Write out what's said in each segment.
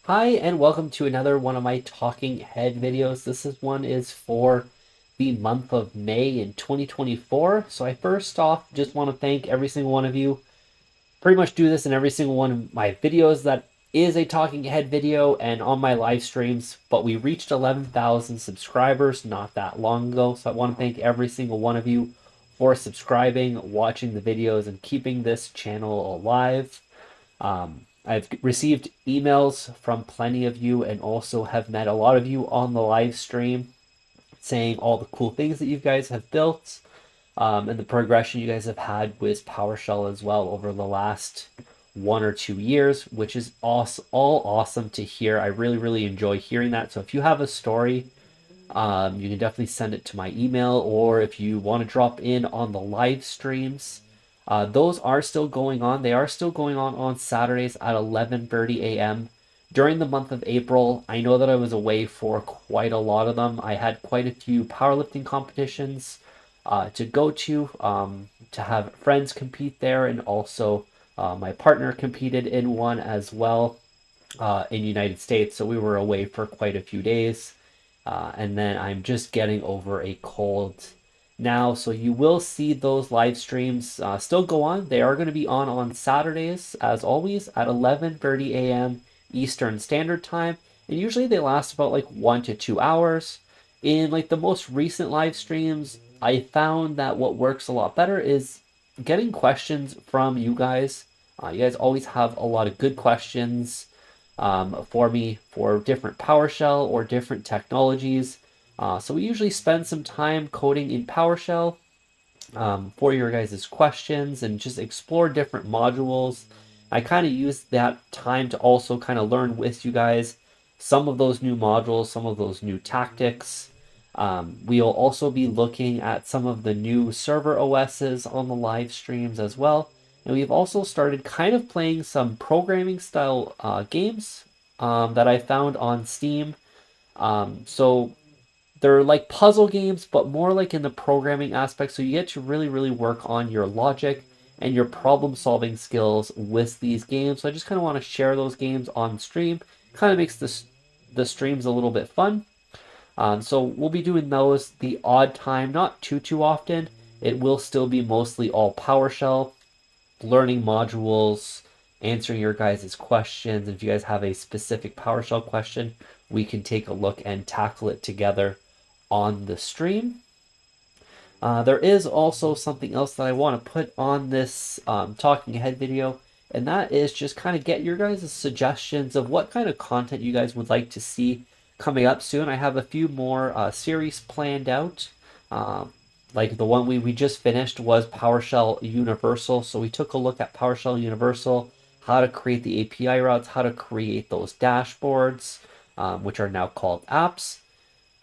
Hi, and welcome to another one of my talking head videos. One is for the month of May in 2024. So I first off just want to thank every single one of you. Pretty much do this in every single one of my videos that is a talking head video and on my live streams, but we reached 11,000 subscribers not that long ago. So I want to thank every single one of you for subscribing, watching the videos, and keeping this channel alive. I've received emails from plenty of you and also have met a lot of you on the live stream saying all the cool things that you guys have built and the progression you guys have had with PowerShell as well over the last 1 or 2 years, which is all awesome to hear. I really enjoy hearing that. So if you have a story, you can definitely send it to my email, or if you want to drop in on the live streams, those are still going on. They are still going on Saturdays at 11:30 a.m. During the month of April, I know that I was away for quite a lot of them. I had quite a few powerlifting competitions to go to have friends compete there, and also my partner competed in one as well in the United States. So we were away for quite a few days. And then I'm just getting over a cold now. So you will see those live streams still go on. They are going to be on Saturdays, as always, at 11:30 a.m. Eastern Standard Time. And usually they last about like 1 to 2 hours. In like the most recent live streams, I found that what works a lot better is getting questions from you guys. You guys always have a lot of good questions for me for different PowerShell or different technologies. So we usually spend some time coding in PowerShell for your guys' questions and just explore different modules. I kind of use that time to also kind of learn with you guys some of those new modules, some of those new tactics. We'll also be looking at some of the new server OSs on the live streams as well. And we've also started kind of playing some programming style games that I found on Steam. So they're like puzzle games, but more like in the programming aspect. So you get to really work on your logic and your problem solving skills with these games. So I just kind of want to share those games on stream. Kind of makes the streams a little bit fun. So we'll be doing those the odd time, not too often. It will still be mostly all PowerShell, learning modules, answering your guys' questions. If you guys have a specific PowerShell question, we can take a look and tackle it together on the stream. There is also something else that I want to put on this talking ahead video, and that is just kind of get your guys' suggestions of what kind of content you guys would like to see coming up soon. I have a few more series planned out. Like the one we just finished was PowerShell Universal. So we took a look at PowerShell Universal, how to create the API routes, how to create those dashboards, which are now called apps.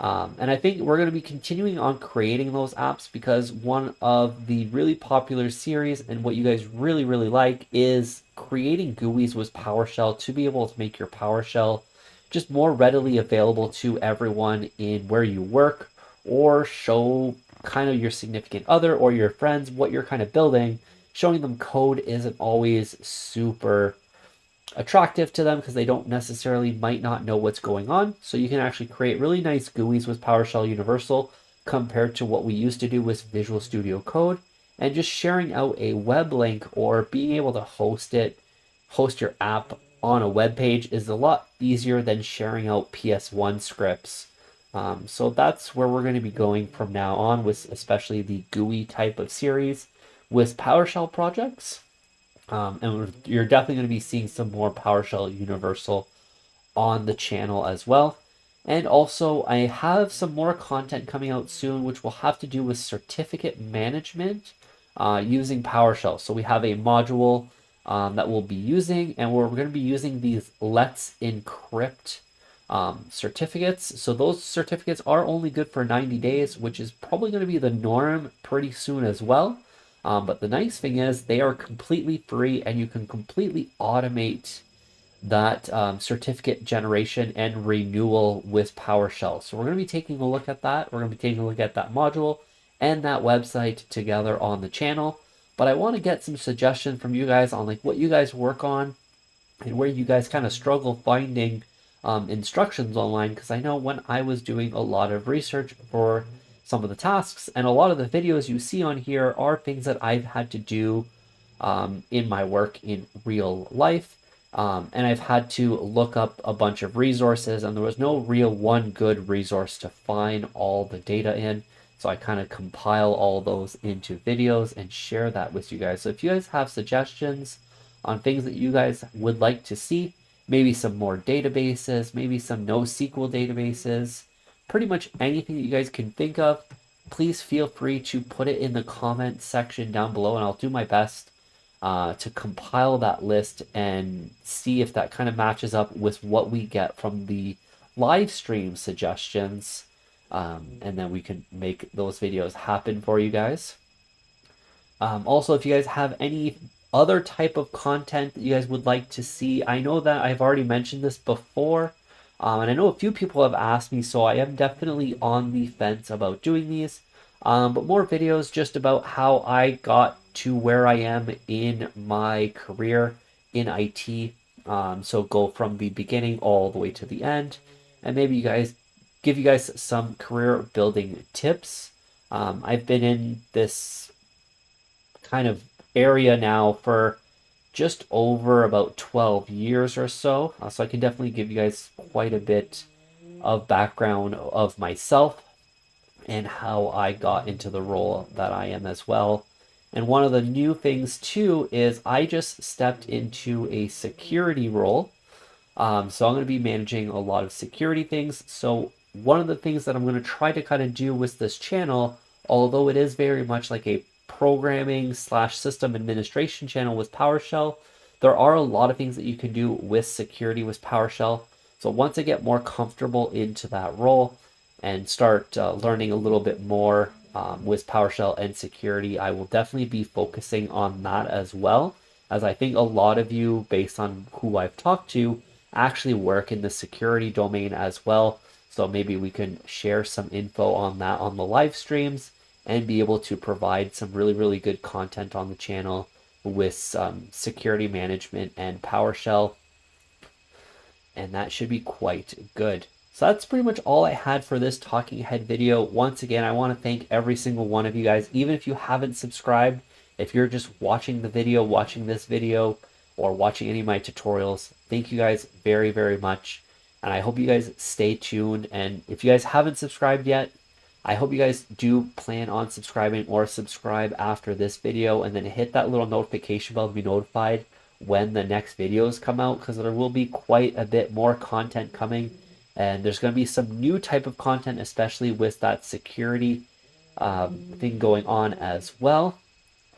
And I think we're going to be continuing on creating those apps because one of the really popular series and what you guys really like is creating GUIs with PowerShell to be able to make your PowerShell just more readily available to everyone in where you work, or show kind of your significant other or your friends what you're kind of building. Showing them code isn't always super attractive to them because they don't necessarily might not know what's going on. So you can actually create really nice GUIs with PowerShell Universal compared to what we used to do with Visual Studio Code. And just sharing out a web link or being able to host your app on a web page is a lot easier than sharing out PS1 scripts. So that's where we're going to be going from now on, with especially the GUI type of series with PowerShell projects. And you're definitely going to be seeing some more PowerShell Universal on the channel as well. And also, I have some more content coming out soon, which will have to do with certificate management using PowerShell. So we have a module that we'll be using, and we're going to be using these Let's Encrypt certificates. So those certificates are only good for 90 days, which is probably going to be the norm pretty soon as well. But the nice thing is they are completely free, and you can completely automate that certificate generation and renewal with PowerShell. So we're going to be taking a look at that. We're going to be taking a look at that module and that website together on the channel. But I want to get some suggestions from you guys on like what you guys work on and where you guys kind of struggle finding instructions online, because I know when I was doing a lot of research for some of the tasks, and a lot of the videos you see on here are things that I've had to do in my work in real life. And I've had to look up a bunch of resources, and there was no real one good resource to find all the data in. So I kind of compile all those into videos and share that with you guys. So if you guys have suggestions on things that you guys would like to see, maybe some more databases, maybe some NoSQL databases, pretty much anything that you guys can think of, please feel free to put it in the comment section down below, and I'll do my best to compile that list and see if that kind of matches up with what we get from the live stream suggestions. And then we can make those videos happen for you guys. Also, if you guys have any other type of content that you guys would like to see, I know that I've already mentioned this before, and I know a few people have asked me, so I am definitely on the fence about doing these. But more videos just about how I got to where I am in my career in IT. So go from the beginning all the way to the end, and maybe give you guys some career building tips. I've been in this kind of area now for just over about 12 years or so. So I can definitely give you guys quite a bit of background of myself and how I got into the role that I am as well. And one of the new things too is I just stepped into a security role. So I'm going to be managing a lot of security things. So one of the things that I'm going to try to kind of do with this channel, although it is very much like a programming / system administration channel with PowerShell, there are a lot of things that you can do with security with PowerShell. So once I get more comfortable into that role and start learning a little bit more with PowerShell and security, I will definitely be focusing on that as well, as I think a lot of you, based on who I've talked to, actually work in the security domain as well. So maybe we can share some info on that on the live streams and be able to provide some really, really good content on the channel with some security management and PowerShell. And that should be quite good. So that's pretty much all I had for this talking head video. Once again, I want to thank every single one of you guys, even if you haven't subscribed. If you're just watching the video, watching this video, or watching any of my tutorials, thank you guys very, very much. And I hope you guys stay tuned. And if you guys haven't subscribed yet, I hope you guys do plan on subscribing or subscribe after this video, and then hit that little notification bell to be notified when the next videos come out, because there will be quite a bit more content coming, and there's going to be some new type of content, especially with that security thing going on as well,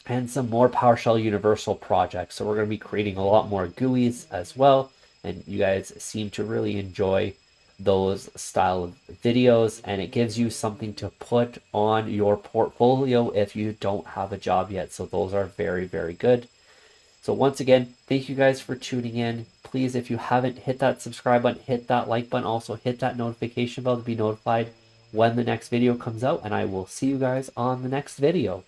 and some more PowerShell Universal projects. So we're going to be creating a lot more GUIs as well, and you guys seem to really enjoy those style of videos, and it gives you something to put on your portfolio if you don't have a job yet. So those are very, very good. So once again, thank you guys for tuning in. Please, if you haven't, hit that subscribe button, hit that like button, also hit that notification bell to be notified when the next video comes out, and I will see you guys on the next video.